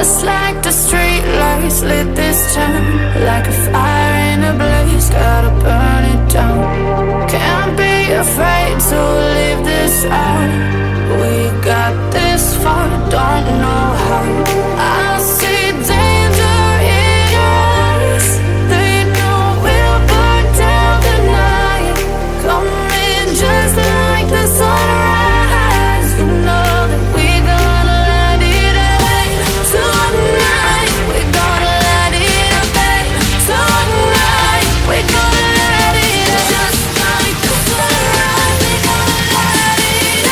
Just like the street lights lit this town, like a fire in a blaze, gotta burn it down. Can't be afraid to leave this out. We got this far, don't know how. I see danger in your eyes. They know we'll burn down the night. Coming just like the sunrise. You know that we gonna let it rain. Tonight we gonna let it rain. Tonight we gonna let it rain. Just like the sunrise, we gonna let it rain.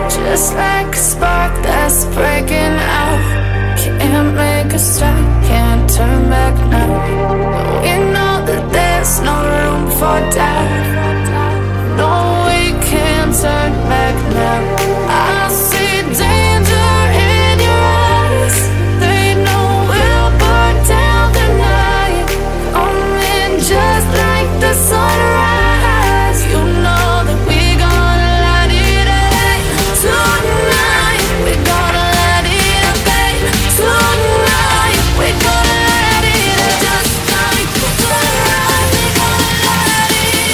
Just like a spark that's breaking out. Can't make a stop, can't turn back now. We know that there's no room for doubt. No, we can't turn back now. I see danger in your eyes. They know we'll burn down the night. Coming just like the sunrise. You know that we gonna let it rain. Tonight we gonna let it rain. Tonight we gonna let it rain. Just like the sunrise, we gonna let it rain.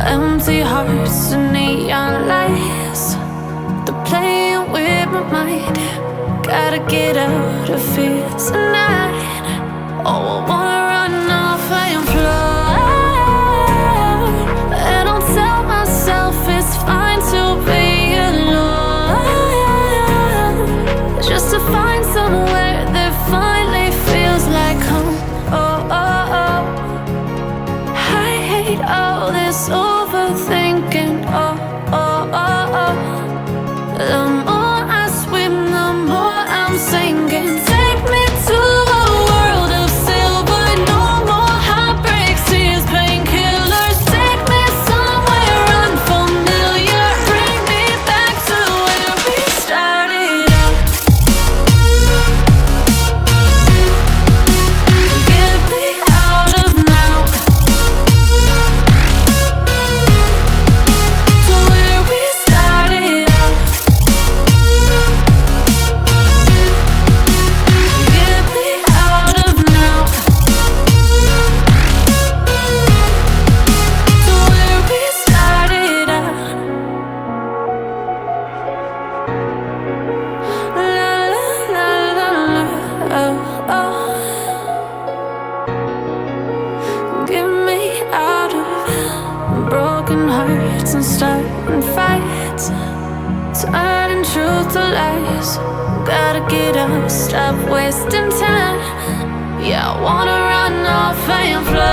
Empty hearts and neon lights, they're playing with my mind. Gotta get out of here tonight. Oh, I wanna run off and fly. And I'll tell myself it's fine to be alone, just to find somewhere that finally feels like home. Oh, oh, oh. I hate all this overthinking. Oh, oh, oh, oh. The more I swim, the more I'm sinking. Take me to a world of silver. No more heartbreaks, tears, painkillers. Take me somewhere unfamiliar. Bring me back to where we started out. Get me out of now. To where we started out. Get me out of now. To where we started out. La la la la la. Oh, oh. Get me out of broken hearts and starting fights, turning truth to lies. Gotta get up, stop wasting time. Yeah, I wanna run off and fly.